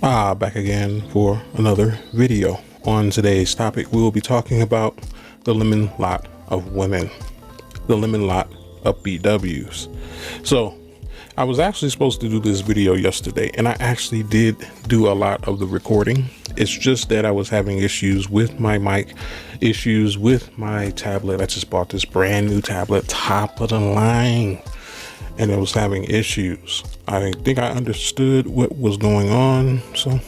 Back again for another video. On today's topic, we will be talking about the lemon lot of women, the lemon lot of BWs. So I was actually supposed to do this video yesterday, and I actually did do a lot of the recording. It's just that I was having issues with my mic, issues with my tablet. I just bought this brand new tablet, top of the line, and it was having issues. I think I understood what was going on, so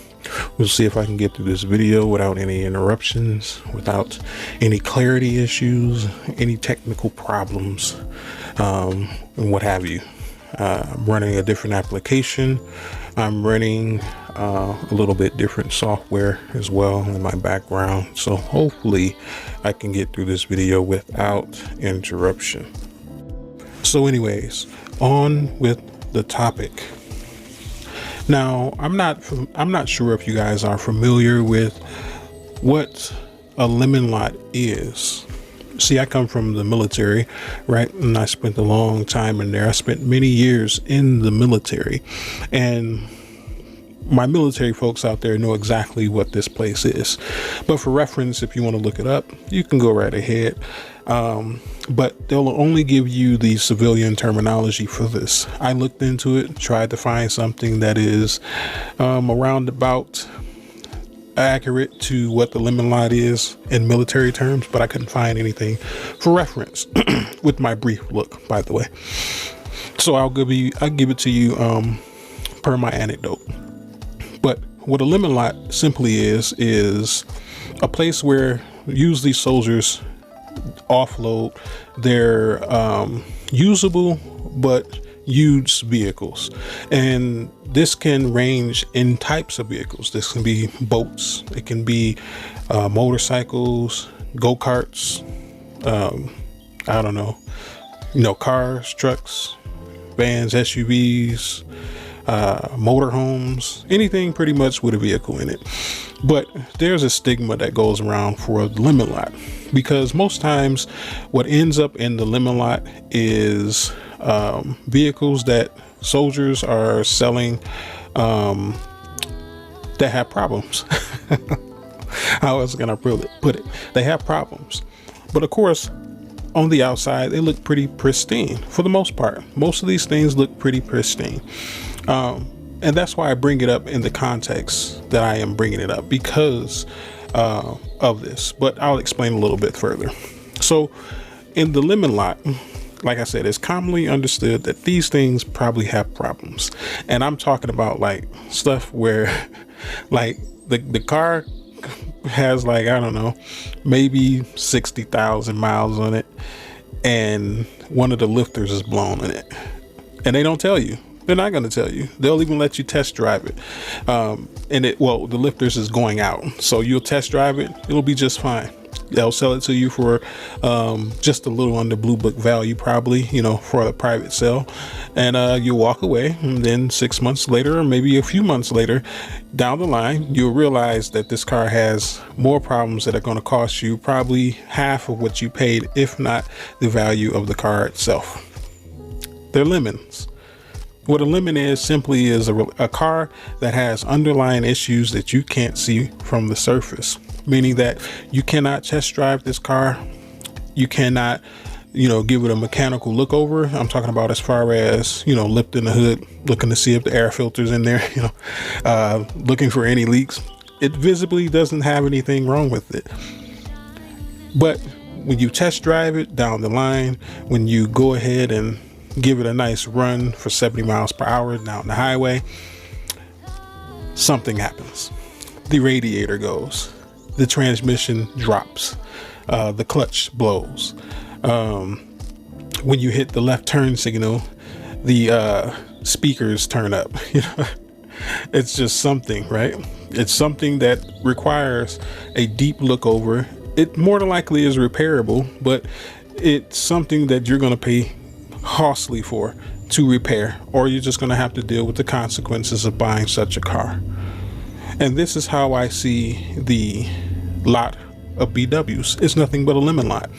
we'll see if I can get through this video without any interruptions, without any clarity issues, any technical problems, and what have you. I'm running a different application. I'm running a little bit different software as well in my background, so hopefully I can get through this video without interruption. So anyways, on with the topic. Now, I'm not sure if you guys are familiar with what a lemon lot is. See, I come from the military, right? And I spent a long time in there. I spent many years in the military, and my military folks out there know exactly what this place is. But for reference, if you want to look it up, you can go right ahead. But they'll only give you the civilian terminology for this. I looked into it, tried to find something that is around about accurate to what the lemon lot is in military terms, but I couldn't find anything for reference with my brief look, by the way. So I'll give it to you per my anecdote. But what a lemon lot simply is a place where usually soldiers offload their usable but used vehicles, and this can range in types of vehicles. This can be boats, it can be motorcycles, go-karts, I don't know, cars, trucks, vans, SUVs, motorhomes, anything pretty much with a vehicle in it. But there's a stigma that goes around for the lemon lot, because most times what ends up in the lemon lot is vehicles that soldiers are selling that have problems. How else can I put it? They have problems, but of course on the outside they look pretty pristine for the most part. Most of these things look pretty pristine. And that's why I bring it up in the context that I am bringing it up, because of this, but I'll explain a little bit further. So in the lemon lot, like I said, it's commonly understood that these things probably have problems. And I'm talking about like stuff where like the car has, like, I don't know, maybe 60,000 miles on it, and one of the lifters is blown in it, and they don't tell you. They're not going to tell you. They'll even let you test drive it. The lifters is going out, so you'll test drive it. It'll be just fine. They'll sell it to you for just a little under blue book value, probably, for the private sale. And you'll walk away. And then 6 months later, or maybe a few months later down the line, you'll realize that this car has more problems that are going to cost you probably half of what you paid, if not the value of the car itself. They're lemons. What a lemon is simply is a car that has underlying issues that you can't see from the surface, meaning that you cannot test drive this car. You cannot, give it a mechanical look over. I'm talking about as far as, lifting the hood, looking to see if the air filter's in there, looking for any leaks. It visibly doesn't have anything wrong with it. But when you test drive it down the line, when you go ahead and give it a nice run for 70 miles per hour down the highway, something happens. The radiator goes, the transmission drops, the clutch blows. When you hit the left turn signal, the speakers turn up. It's just something, right? It's something that requires a deep look over. It more than likely is repairable, but it's something that you're going to pay costly for to repair, or you're just going to have to deal with the consequences of buying such a car. And this is how I see the lot of BWs. It's nothing but a lemon lot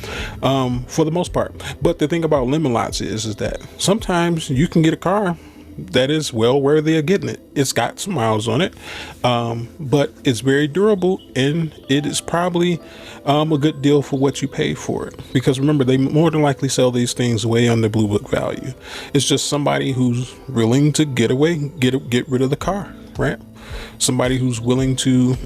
for the most part. But the thing about lemon lots is that sometimes you can get a car that is well worthy of getting it. It's got some miles on it, but it's very durable, and it is probably a good deal for what you pay for it. Because remember, they more than likely sell these things way under Blue Book value. It's just somebody who's willing to get rid of the car, right? Somebody who's willing to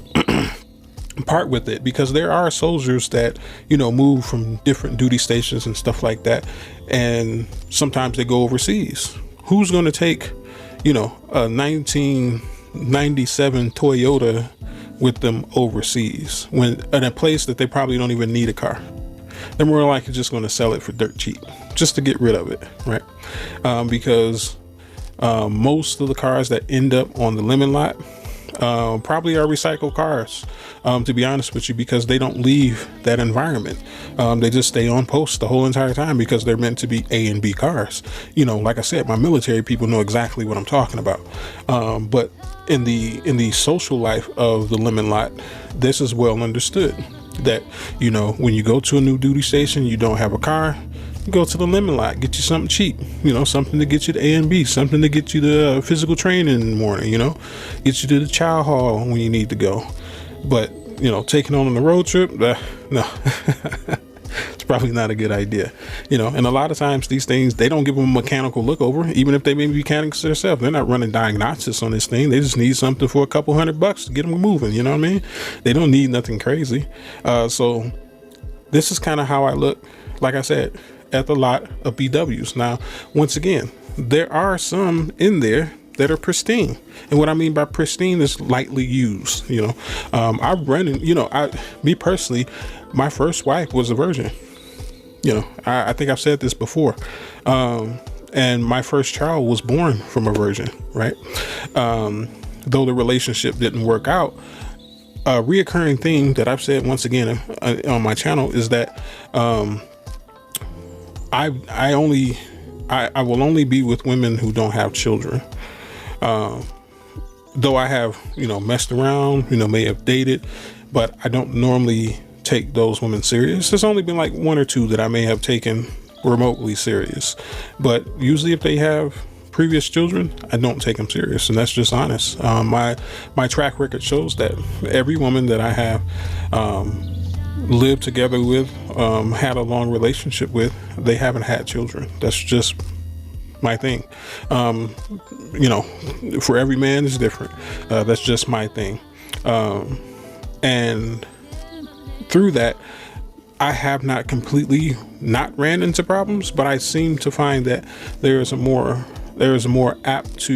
part with it, because there are soldiers that, you know, move from different duty stations and stuff like that, and sometimes they go overseas. Who's going to take, you know, a 1997 Toyota with them overseas when in a place that they probably don't even need a car? They're more likely just going to sell it for dirt cheap just to get rid of it, right? Because most of the cars that end up on the lemon lot probably are recycled cars, to be honest with you, because they don't leave that environment. They just stay on post the whole entire time because they're meant to be A and B cars. You know, like I said, my military people know exactly what I'm talking about. But in the social life of the lemon lot, this is well understood that, you know, when you go to a new duty station, you don't have a car, you go to the lemon lot, get you something cheap, you know, something to get you to A and B, something to get you to physical training in the morning, you know, get you to the chow hall when you need to go. But, you know, taking on the road trip, no, it's probably not a good idea, you know. And a lot of times these things, they don't give them a mechanical look over, even if they may be mechanics themselves. They're not running diagnostics on this thing. They just need something for a couple $100 to get them moving, you know what I mean? They don't need nothing crazy. So this is kind of how I look, like I said, at the lot of BWs. Now, once again, there are some in there that are pristine, and what I mean by pristine is lightly used. You know, I've run in, you know, me personally, my first wife was a virgin. You know, I think I've said this before, and my first child was born from a virgin, right? Though the relationship didn't work out, a reoccurring thing that I've said once again on my channel is that I will only be with women who don't have children. Though I have, you know, messed around, you know, may have dated, but I don't normally take those women serious. There's only been like one or two that I may have taken remotely serious, but usually if they have previous children, I don't take them serious, and that's just honest. My track record shows that every woman that I have lived together with, had a long relationship with, they haven't had children. That's just my thing. You know, for every man is different. That's just my thing. And through that, I have not completely not ran into problems, but I seem to find that there is a more apt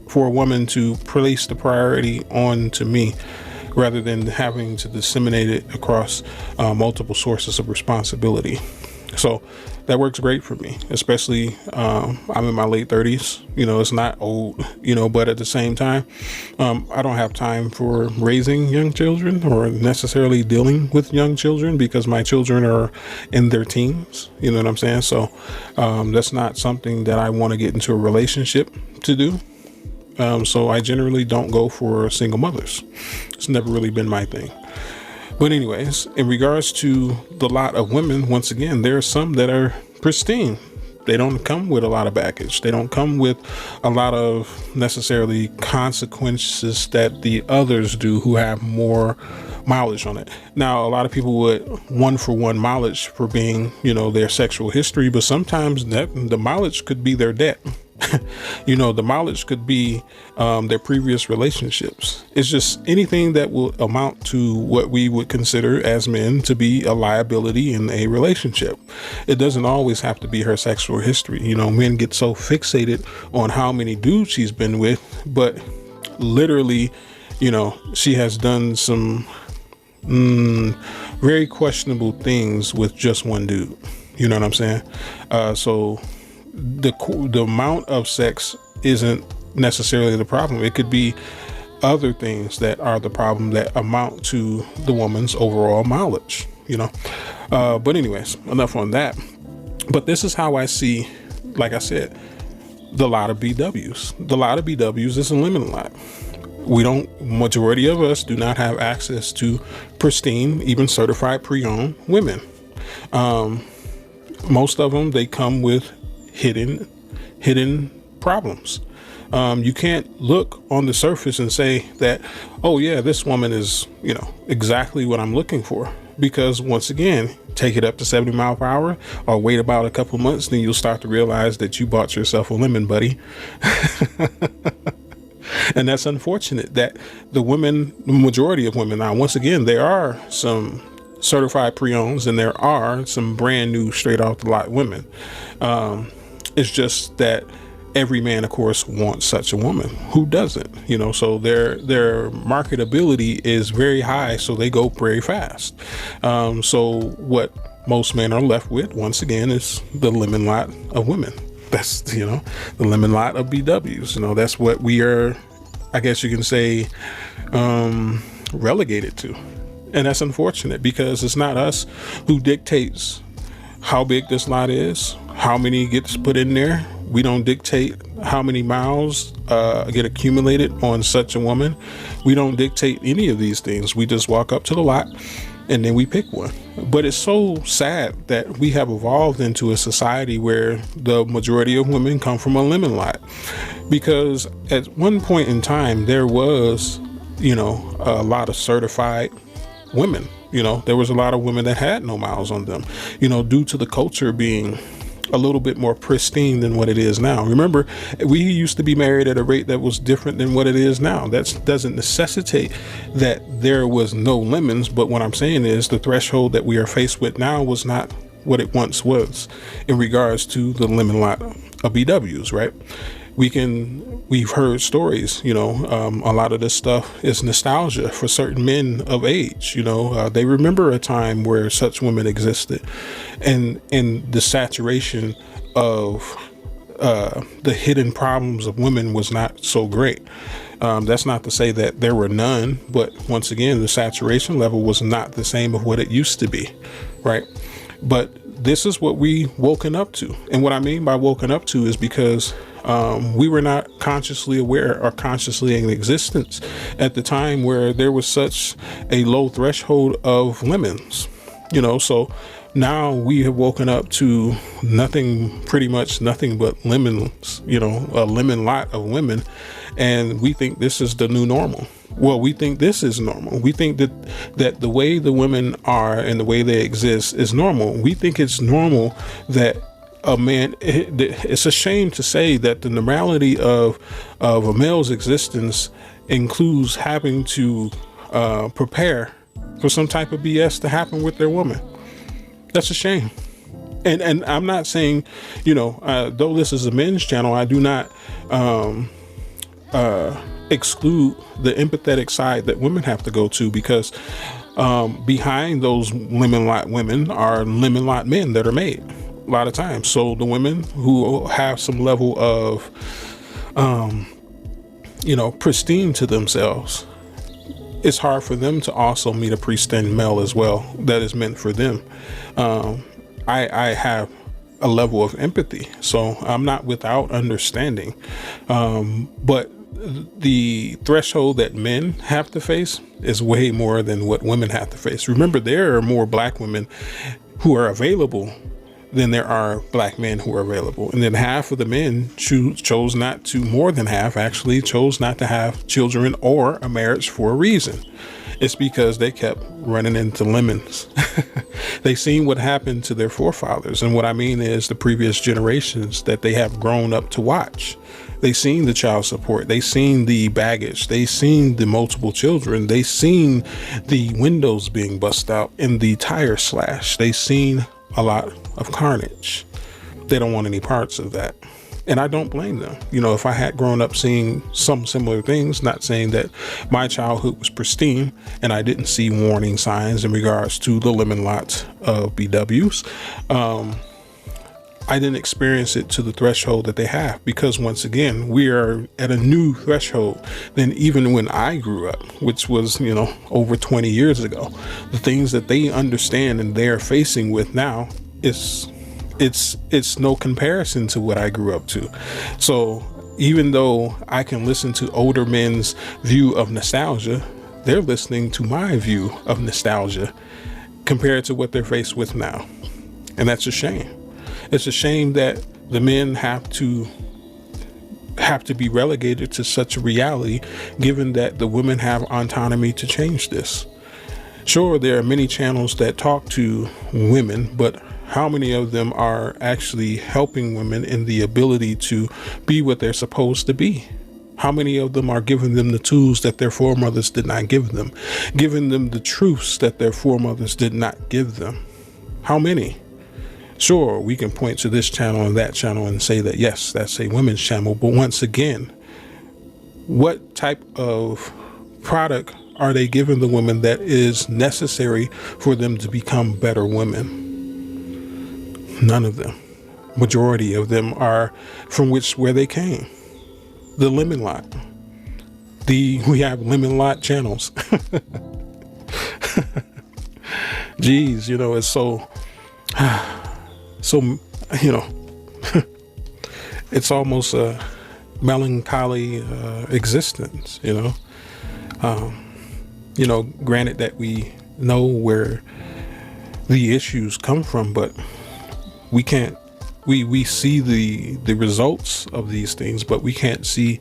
for a woman to place the priority on to me, rather than having to disseminate it across multiple sources of responsibility. So that works great for me, especially I'm in my late 30s. You know, it's not old, you know, but at the same time, I don't have time for raising young children or necessarily dealing with young children, because my children are in their teens. You know what I'm saying? So that's not something that I want to get into a relationship to do. So I generally don't go for single mothers. It's never really been my thing. But anyways, in regards to the lot of women, once again, there are some that are pristine. They don't come with a lot of baggage. They don't come with a lot of necessarily consequences that the others do who have more mileage on it. Now, a lot of people would 1-for-1 mileage for being, you know, their sexual history, but sometimes the mileage could be their debt. You know, the mileage could be their previous relationships. It's just anything that will amount to what we would consider as men to be a liability in a relationship. It doesn't always have to be her sexual history. You know, men get so fixated on how many dudes she's been with, but literally, you know, she has done some very questionable things with just one dude. You know what I'm saying? So the amount of sex isn't necessarily the problem. It could be other things that are the problem that amount to the woman's overall mileage, you know. But anyways, enough on that. But this is how I see, like I said, the lot of BWs. The lot of BWs is a limited lot. Majority of us do not have access to pristine, even certified pre-owned women. Most of them, they come with hidden problems. You can't look on the surface and say that, oh yeah, this woman is, exactly what I'm looking for. Because once again, take it up to 70 miles per hour or wait about a couple months, then you'll start to realize that you bought yourself a lemon, buddy. And that's unfortunate that the majority of women, now, once again, there are some certified pre-owns and there are some brand new straight off the lot women. It's just that every man, of course, wants such a woman. Who doesn't? So their marketability is very high, so they go very fast. So what most men are left with, once again, is the lemon lot of women. That's, the lemon lot of BWs. That's what we are, I guess you can say, relegated to. And that's unfortunate because it's not us who dictates how big this lot is, how many gets put in there. We don't dictate how many miles get accumulated on such a woman. We don't dictate any of these things. We just walk up to the lot and then we pick one. But it's so sad that we have evolved into a society where the majority of women come from a lemon lot. Because at one point in time, there was, a lot of certified women. There was a lot of women that had no miles on them, due to the culture being a little bit more pristine than what it is now. Remember, we used to be married at a rate that was different than what it is now. That doesn't necessitate that there was no lemons, but what I'm saying is the threshold that we are faced with now was not what it once was in regards to the lemon lot of BWs, right? We've heard stories, a lot of this stuff is nostalgia for certain men of age. They remember a time where such women existed, and the saturation of the hidden problems of women was not so great. That's not to say that there were none, but once again, the saturation level was not the same of what it used to be, right? But this is what we woken up to. And what I mean by woken up to is because we were not consciously aware or consciously in existence at the time where there was such a low threshold of lemons, so now we have woken up to pretty much nothing but lemons, a lemon lot of women. And we think this is the new normal. Well, we think this is normal. We think that the way the women are and the way they exist is normal. We think it's normal that a man, it's a shame to say that the normality of a male's existence includes having to prepare for some type of BS to happen with their woman. That's a shame. And I'm not saying, though this is a men's channel, I do not exclude the empathetic side that women have to go to, because behind those lemon lot women are lemon lot men that are made a lot of times. So the women who have some level of pristine to themselves, it's hard for them to also meet a pristine male as well that is meant for them. I have a level of empathy, so I'm not without understanding, but the threshold that men have to face is way more than what women have to face. Remember, there are more black women who are available than there are black men who are available. And then half of the men chose not to, more than half actually, chose not to have children or a marriage for a reason. It's because they kept running into lemons. They seen what happened to their forefathers. And what I mean is the previous generations that they have grown up to watch. They seen the child support. They seen the baggage. They seen the multiple children. They seen the windows being bust out and the tire slash. They seen a lot of carnage. They don't want any parts of that. And I don't blame them. If I had grown up seeing some similar things, not saying that my childhood was pristine and I didn't see warning signs in regards to the lemon lots of BWs, I didn't experience it to the threshold that they have, because once again, we are at a new threshold than even when I grew up, which was, over 20 years ago. The things that they understand and they're facing with now is it's no comparison to what I grew up to. So even though I can listen to older men's view of nostalgia, they're listening to my view of nostalgia compared to what they're faced with now. And that's a shame. It's a shame that the men have to have to be relegated to such a reality, given that the women have autonomy to change this. Sure, there are many channels that talk to women, but how many of them are actually helping women in the ability to be what they're supposed to be? How many of them are giving them the tools that their foremothers did not give them, giving them the truths that their foremothers did not give them? How many? Sure, we can point to this channel and that channel and say that, yes, that's a women's channel. But once again, what type of product are they giving the women that is necessary for them to become better women? None of them. Majority of them are from where they came. The lemon lot. We have lemon lot channels. Geez, it's so it's almost a melancholy existence, granted that we know where the issues come from, but we can't, we see the results of these things, but we can't see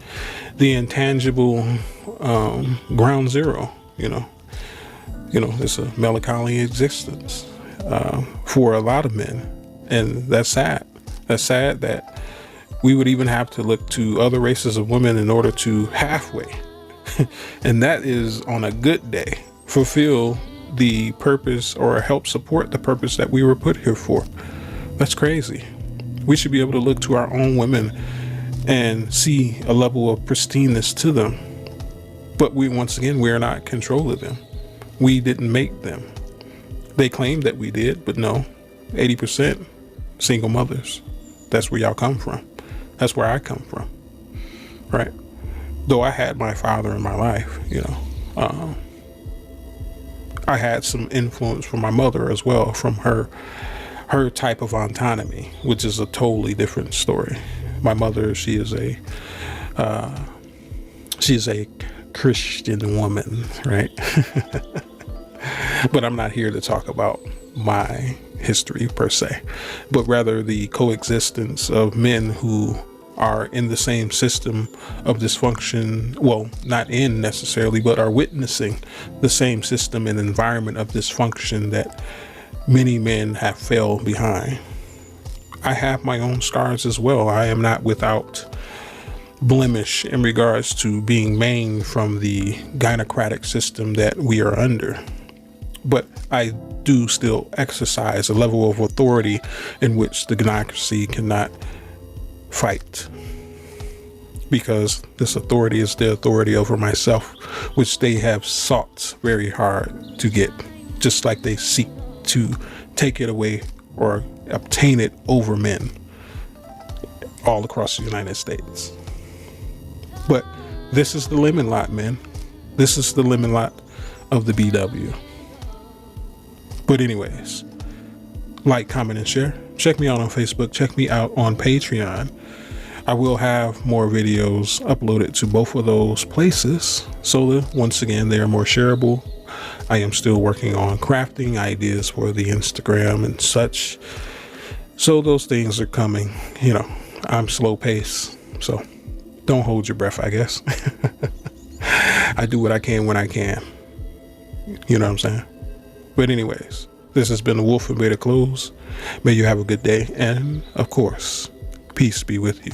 the intangible ground zero. It's a melancholy existence for a lot of men, and that's sad. That's sad that we would even have to look to other races of women in order to halfway, and that is on a good day, fulfill the purpose or help support the purpose that we were put here for. That's crazy. We should be able to look to our own women and see a level of pristineness to them. But once again, we are not in control of them. We didn't make them. They claim that we did, but no, 80% single mothers. That's where y'all come from. That's where I come from, right? Though I had my father in my life, I had some influence from my mother as well, from her type of autonomy, which is a totally different story. My mother, she is a Christian woman, right? But I'm not here to talk about my history per se, but rather the coexistence of men who are in the same system of dysfunction. Well, not in necessarily, but are witnessing the same system and environment of dysfunction that many men have failed behind. I have my own scars as well. I am not without blemish in regards to being maimed from the gynocratic system that we are under. But I do still exercise a level of authority in which the gynocracy cannot fight, because this authority is the authority over myself, which they have sought very hard to get, just like they seek to take it away or obtain it over men all across the United States. But this is the lemon lot, man. This is the lemon lot of the BW. But anyways, like, comment, and share. Check me out on Facebook. Check me out on Patreon. I will have more videos uploaded to both of those places, so that once again, they are more shareable. I am still working on crafting ideas for the Instagram and such, so those things are coming. I'm slow paced, so don't hold your breath, I guess. I do what I can when I can. You know what I'm saying? But anyways, this has been the Wolf and Beta Close. May you have a good day, and of course, peace be with you.